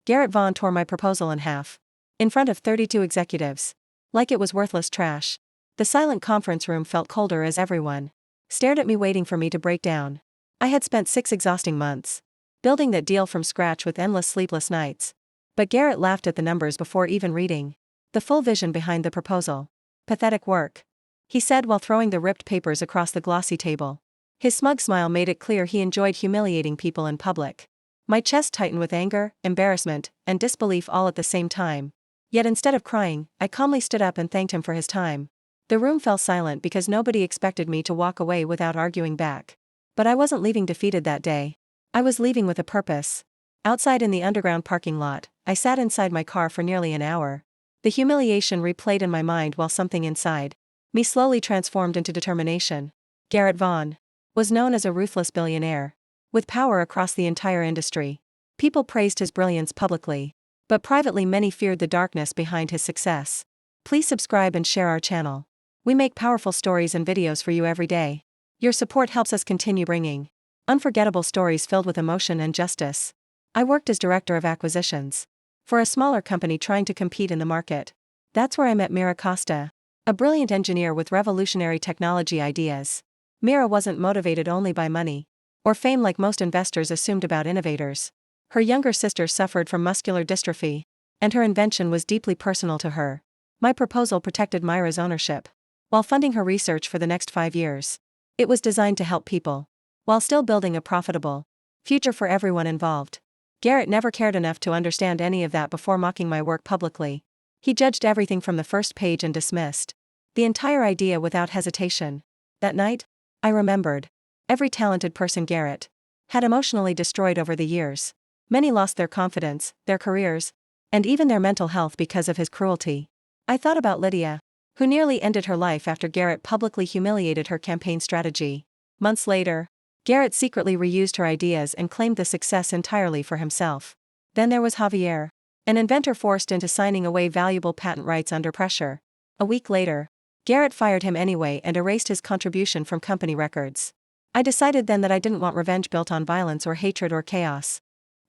Garrett Vaughn tore my proposal in half. In front of 32 executives. Like it was worthless trash. The silent conference room felt colder as everyone stared at me, waiting for me to break down. I had spent 6 exhausting months building that deal from scratch with endless sleepless nights. But Garrett laughed at the numbers before even reading the full vision behind the proposal. Pathetic work, he said while throwing the ripped papers across the glossy table. His smug smile made it clear he enjoyed humiliating people in public. My chest tightened with anger, embarrassment, and disbelief all at the same time. Yet instead of crying, I calmly stood up and thanked him for his time. The room fell silent because nobody expected me to walk away without arguing back. But I wasn't leaving defeated that day. I was leaving with a purpose. Outside in the underground parking lot, I sat inside my car for nearly an hour. The humiliation replayed in my mind while something inside me slowly transformed into determination. Garrett Vaughn was known as a ruthless billionaire with power across the entire industry. People praised his brilliance publicly, but privately many feared the darkness behind his success. Please subscribe and share our channel. We make powerful stories and videos for you every day. Your support helps us continue bringing unforgettable stories filled with emotion and justice. I worked as director of acquisitions for a smaller company trying to compete in the market. That's where I met Mira Costa, a brilliant engineer with revolutionary technology ideas. Mira wasn't motivated only by money or fame like most investors assumed about innovators. Her younger sister suffered from muscular dystrophy, and her invention was deeply personal to her. My proposal protected Mira's ownership while funding her research for the next 5 years. It was designed to help people while still building a profitable future for everyone involved. Garrett never cared enough to understand any of that before mocking my work publicly. He judged everything from the first page and dismissed the entire idea without hesitation. That night, I remembered every talented person Garrett had emotionally destroyed over the years. Many lost their confidence, their careers, and even their mental health because of his cruelty. I thought about Lydia, who nearly ended her life after Garrett publicly humiliated her campaign strategy. Months later, Garrett secretly reused her ideas and claimed the success entirely for himself. Then there was Javier, an inventor forced into signing away valuable patent rights under pressure. A week later, Garrett fired him anyway and erased his contribution from company records. I decided then that I didn't want revenge built on violence or hatred or chaos.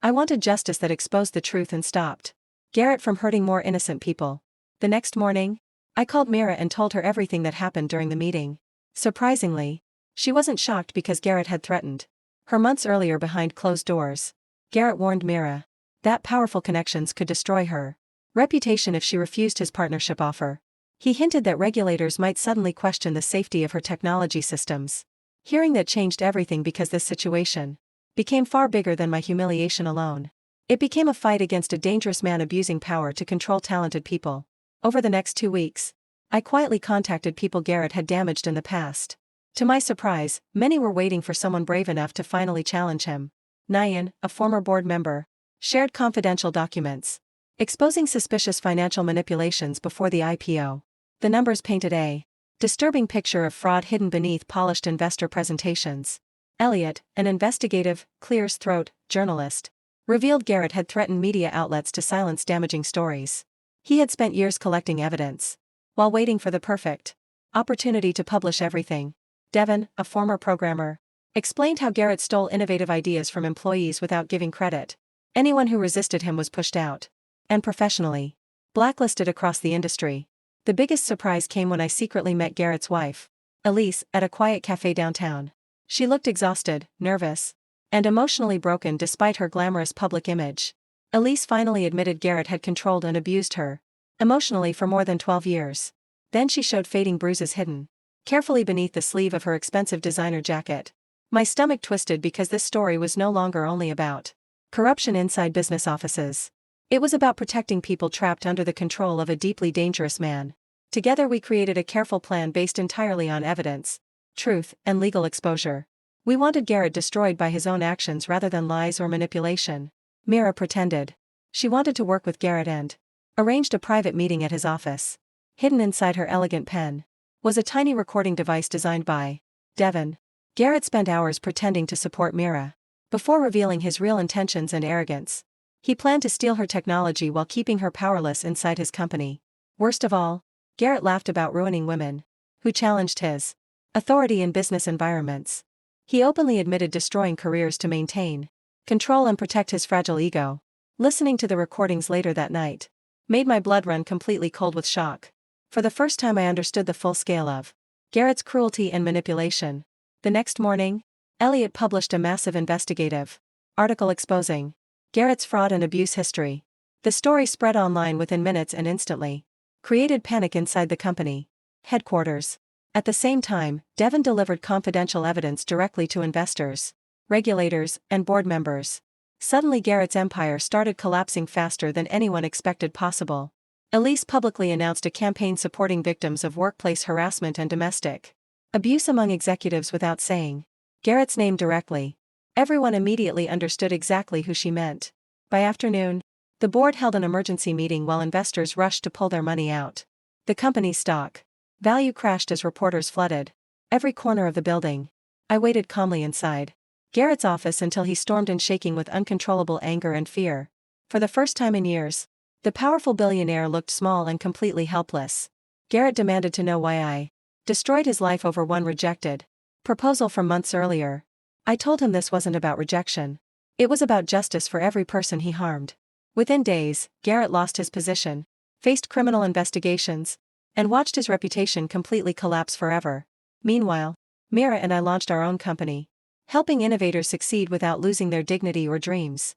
I wanted justice that exposed the truth and stopped Garrett from hurting more innocent people. The next morning, I called Mira and told her everything that happened during the meeting. Surprisingly, she wasn't shocked because Garrett had threatened her months earlier behind closed doors. Garrett warned Mira that powerful connections could destroy her reputation if she refused his partnership offer. He hinted that regulators might suddenly question the safety of her technology systems. Hearing that changed everything because this situation became far bigger than my humiliation alone. It became a fight against a dangerous man abusing power to control talented people. Over the next 2 weeks, I quietly contacted people Garrett had damaged in the past. To my surprise, many were waiting for someone brave enough to finally challenge him. Nyan, a former board member, shared confidential documents exposing suspicious financial manipulations before the IPO. The numbers painted a disturbing picture of fraud hidden beneath polished investor presentations. Elliot, an investigative, clear-throat journalist, revealed Garrett had threatened media outlets to silence damaging stories. He had spent years collecting evidence while waiting for the perfect opportunity to publish everything. Devon, a former programmer, explained how Garrett stole innovative ideas from employees without giving credit. Anyone who resisted him was pushed out and professionally blacklisted across the industry. The biggest surprise came when I secretly met Garrett's wife, Elise, at a quiet cafe downtown. She looked exhausted, nervous, and emotionally broken despite her glamorous public image. Elise finally admitted Garrett had controlled and abused her emotionally for more than 12 years. Then she showed fading bruises hidden carefully beneath the sleeve of her expensive designer jacket. My stomach twisted because this story was no longer only about corruption inside business offices. It was about protecting people trapped under the control of a deeply dangerous man. Together we created a careful plan based entirely on evidence, truth, and legal exposure. We wanted Garrett destroyed by his own actions rather than lies or manipulation. Mira pretended she wanted to work with Garrett and arranged a private meeting at his office. Hidden inside her elegant pen was a tiny recording device designed by Devon. Garrett spent hours pretending to support Mira before revealing his real intentions and arrogance. He planned to steal her technology while keeping her powerless inside his company. Worst of all, Garrett laughed about ruining women who challenged his authority in business environments. He openly admitted destroying careers to maintain control and protect his fragile ego. Listening to the recordings later that night made my blood run completely cold with shock. For the first time I understood the full scale of Garrett's cruelty and manipulation. The next morning, Elliot published a massive investigative article exposing Garrett's fraud and abuse history. The story spread online within minutes and instantly created panic inside the company headquarters. At the same time, Devon delivered confidential evidence directly to investors, regulators, and board members. Suddenly Garrett's empire started collapsing faster than anyone expected possible. Elise publicly announced a campaign supporting victims of workplace harassment and domestic abuse among executives without saying Garrett's name directly. Everyone immediately understood exactly who she meant. By afternoon, the board held an emergency meeting while investors rushed to pull their money out. The company's stock value crashed as reporters flooded every corner of the building. I waited calmly inside Garrett's office until he stormed in, shaking with uncontrollable anger and fear. For the first time in years, the powerful billionaire looked small and completely helpless. Garrett demanded to know why I destroyed his life over one rejected proposal from months earlier. I told him this wasn't about rejection. It was about justice for every person he harmed. Within days, Garrett lost his position, faced criminal investigations, and watched his reputation completely collapse forever. Meanwhile, Mira and I launched our own company, helping innovators succeed without losing their dignity or dreams.